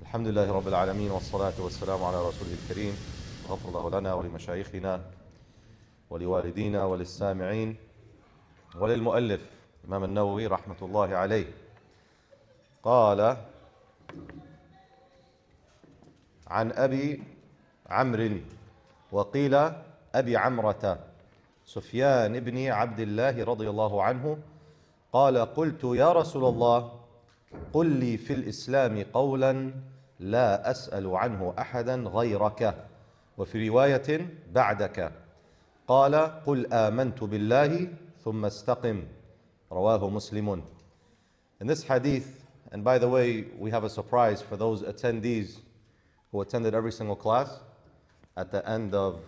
الحمد لله رب العالمين والصلاة والسلام على رسوله الكريم. غفر الله لنا ولمشايخنا ولوالدينا وللسامعين وللمؤلف إمام النووي رحمة الله عليه. قال عن أبي عمرو وقيل أبي عمرة سفيان بن عبد الله رضي الله عنه قال قلت يا رسول الله قل لي في الإسلام قولا لا أسأل عنه أحدا غيرك وفي رواية بعدك قال قل آمنت بالله ثم استقم رواه مسلم. In this hadith, and by the way, we have a surprise for those attendees who attended every single class at the end of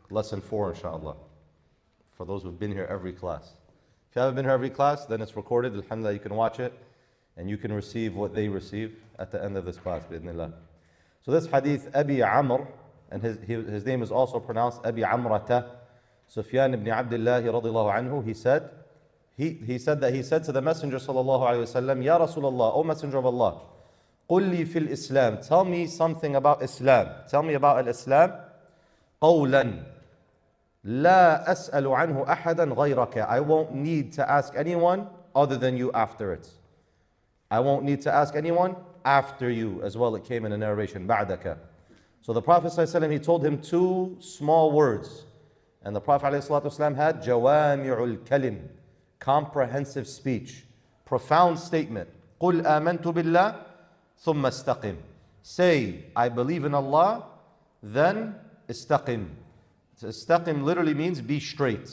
lesson 4, inshallah. For those who've been here every class. If you haven't been here every class, then it's recorded. Alhamdulillah, you can watch it and you can receive what they receive at the end of this class, bi'idhnillah. So this hadith, Abi Amr, and his name is also pronounced Abi Amrata, Sufyan ibn Abdullah radiallahu anhu, he said to the Messenger sallallahu alayhi wasallam, Ya Rasulullah, O Messenger of Allah, قل لي في الإسلام, tell me something about Islam. Tell me about Islam. قولا لا أسأل عنه أحدا غيرك. I won't need to ask anyone other than you after it. I won't need to ask anyone after you as well. It came in a narration, بعدك. So the Prophet ﷺ, he told him two small words. And the Prophet ﷺ had جوامع الكلم, comprehensive speech, profound statement. قل آمنت بالله ثم استقم. Say, I believe in Allah, then استقم. Istaqim literally means be straight,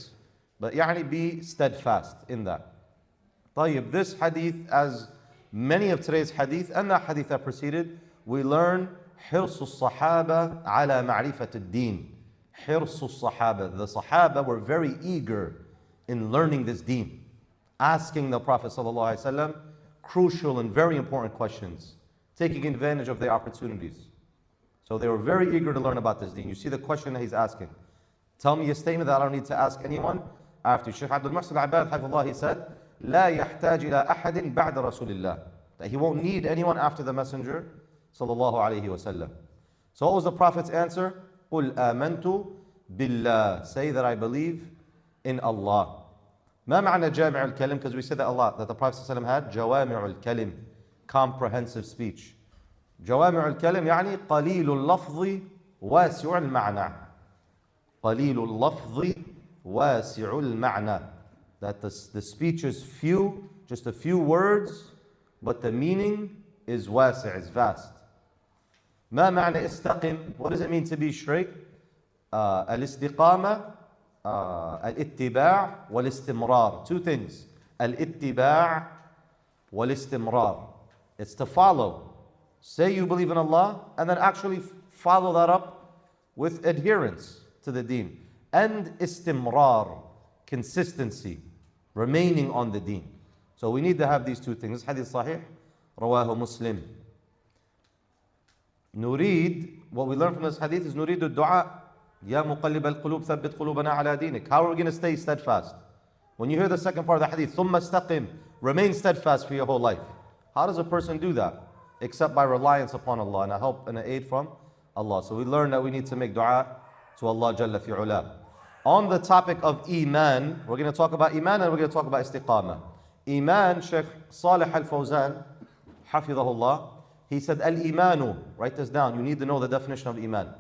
but يعني be steadfast in that. طيب, this hadith, as many of today's hadith and the hadith that preceded, we learn حرص الصحابة على معرفة الدين. حرص الصحابة, the Sahaba were very eager in learning this deen, asking the Prophet ﷺ crucial and very important questions, taking advantage of their opportunities. So they were very eager to learn about this deen. You see the question that he's asking. Tell me a statement that I don't need to ask anyone after. Shaykh Abdul Muhsin Abad, Hafidhullah, he said, لا يحتاج إلى أحد بعد رسول الله. That he won't need anyone after the Messenger sallallahu alayhi wasallam. So what was the Prophet's answer? قل آمنت بالله. Say that I believe in Allah. ما معنى جامع الكلم? Because we said that the Prophet ﷺ had جوامع الكلم, comprehensive speech. جوامع الكلم يعني قليل اللفظ واسع المعنى. قليل اللفظ واسع المعنى. That the speech is few, just a few words, but the meaning is واسع, is vast. ما معنى استقم? What does it mean to be straight? الاستقامة, الاتباع والاستمرار. Two things. الاتباع والاستمرار. It's to follow. Say you believe in Allah and then actually follow that up with adherence to the deen. And istimrar, consistency, remaining on the deen. So we need to have these two things. This hadith sahih, rawahu Muslim. Nurid, what we learn from this hadith is nurid al-du'a. Ya muqallib al-qulub thabbit qulubana ala dinik. How are we going to stay steadfast? When you hear the second part of the hadith, thumma istaqim, remain steadfast for your whole life. How does a person do that? Except by reliance upon Allah and a help and an aid from Allah. So we learn that we need to make dua to Allah Jalla fi'ula. On the topic of Iman, we're going to talk about Iman and we're going to talk about Istiqamah. Iman, Shaykh Salih al-Fawzan, Hafidhahullah, he said, Al-Imanu, write this down, you need to know the definition of Iman.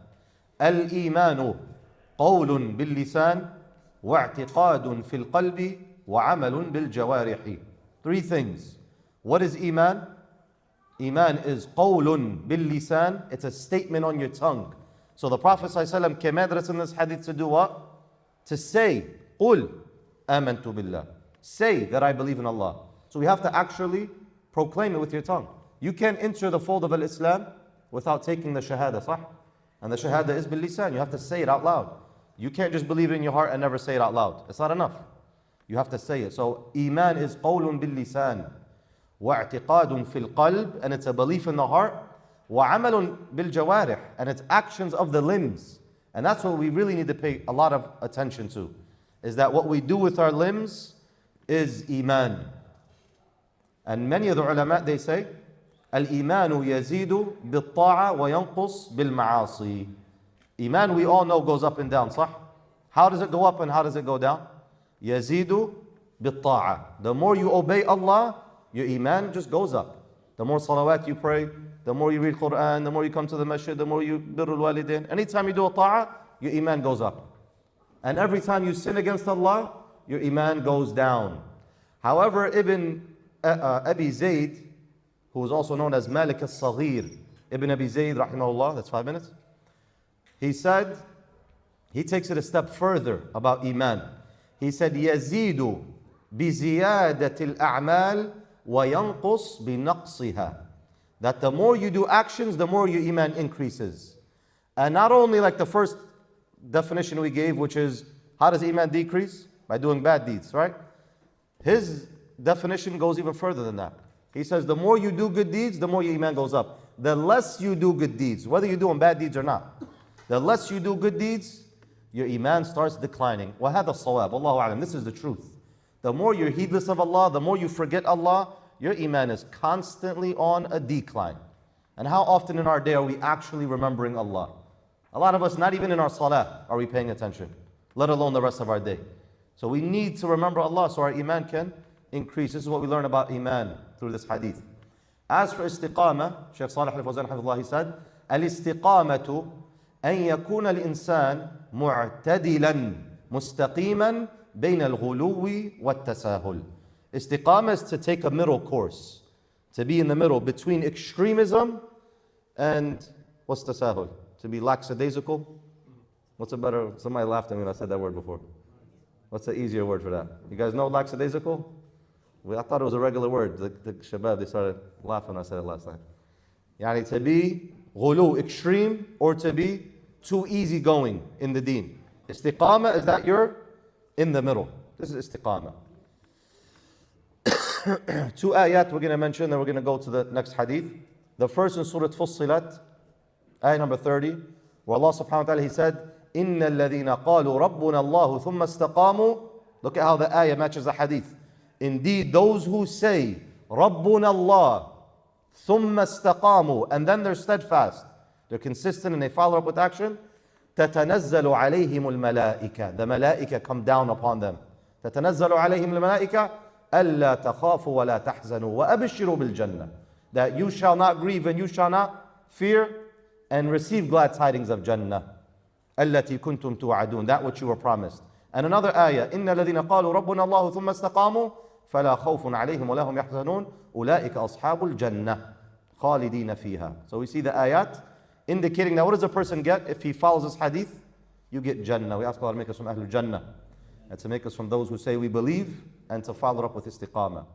Al-Imanu, قول باللسان واعتقاد في القلب وعمل بالجوارح. Three things. What is Iman? Iman is قول باللسان, it's a statement on your tongue. So the Prophet ﷺ commanded us in this hadith to do what? To say, قُل آمَنْتُ بِاللَّهِ. Say that I believe in Allah. So we have to actually proclaim it with your tongue. You can't enter the fold of al-Islam without taking the shahada, صح? And the shahada is bil-lisan. You have to say it out loud. You can't just believe it in your heart and never say it out loud. It's not enough. You have to say it. So Iman is قول باللسان واعتقاد في القلب, and it's a belief in the heart. وَعَمَلٌ بِالْجَوَارِحِ, and it's actions of the limbs. And that's what we really need to pay a lot of attention to, is that what we do with our limbs is Iman. And many of the ulama, they say, الإيمان يزيد بالطاعة وينقص بالمعاصي. Iman, we all know, goes up and down, صح? How does it go up and how does it go down? يزيد بالطاعة. The more you obey Allah, your Iman just goes up. The more salawat you pray, the more you read Quran, the more you come to the masjid, the more you birrul walidain. Anytime you do a ta'ah, your Iman goes up. And every time you sin against Allah, your Iman goes down. However, Abi Zayd, who is also known as Malik al-Saghir, Ibn Abi Zayd, rahimahullah, that's 5 minutes. He said, he takes it a step further about Iman. He said, يزيد بزيادة الأعمال وينقص بنقصها. That the more you do actions, the more your Iman increases. And not only like the first definition we gave, which is, how does Iman decrease? By doing bad deeds, right? His definition goes even further than that. He says, the more you do good deeds, the more your Iman goes up. The less you do good deeds, whether you're doing bad deeds or not, the less you do good deeds, your Iman starts declining. وَهَذَا الصَّوَابُ Allahu a'lam. This is the truth. The more you're heedless of Allah, the more you forget Allah, your Iman is constantly on a decline. And how often in our day are we actually remembering Allah? A lot of us, not even in our salah, are we paying attention, let alone the rest of our day. So we need to remember Allah so our Iman can increase. This is what we learn about Iman through this hadith. As for istiqamah, Shaykh Salih al-Fawzan hafidhullah, he said, al-istiqamatu an yakuna al-insan mu'tadilan mustaqiman bayna al-ghuluwi wat-tasahul. Istiqamah is to take a middle course, to be in the middle between extremism and what's tasahul? To be lackadaisical? What's a better, somebody laughed at me when I said that word before. What's the easier word for that? You guys know lackadaisical? I thought it was a regular word. The shabab, they started laughing when I said it last time. Yani to be ghulu, extreme, or to be too easygoing in the deen. Istiqamah is that you're in the middle. This is istiqamah. 2 ayat we're going to mention, then we're going to go to the next hadith. The first in Surah Fussilat, ayah number 30, where Allah subhanahu wa ta'ala, He said, إِنَّ الَّذِينَ قَالُوا رَبُّنَا اللَّهُ ثُمَّ اسْتَقَامُوا. Look at how the ayah matches the hadith. Indeed, those who say, رَبُّنَا اللَّهُ ثُمَّ اسْتَقَامُوا, and then they're steadfast, they're consistent and they follow up with action, تَتَنَزَّلُ عَلَيْهِمُ الْمَلَائِكَةِ. The malaika come down upon them. تَتَنَزَّلُ عَلَيْهِمُ الْمَلَائِكَةِ أَلَّا تَخَافُوا وَلَا تَحْزَنُوا وَأَبْشِرُوا بِالْجَنَّةِ. That you shall not grieve and you shall not fear, and receive glad tidings of Jannah. الَّتِي كُنْتُمْ تُوعَدُونَ. That which you were promised. And another ayah, إِنَّ الَّذِينَ قَالُوا رَبُّنَا اللَّهُ ثُمَّ اسْتَقَامُوا فَلَا خَوْفٌ عَلَيْهِمْ وَلَا هُمْ يَحْزَنُونَ أُولَٰئِكَ أَصْحَابُ الْجَنَّةِ خَالِدِينَ فِيهَا. So we see the ayat indicating that what does a person get if he follows this hadith? You get Jannah. We ask Allah to make us from Ahlul Jannah, and to make us from those who say we believe and to follow up with istiqamah.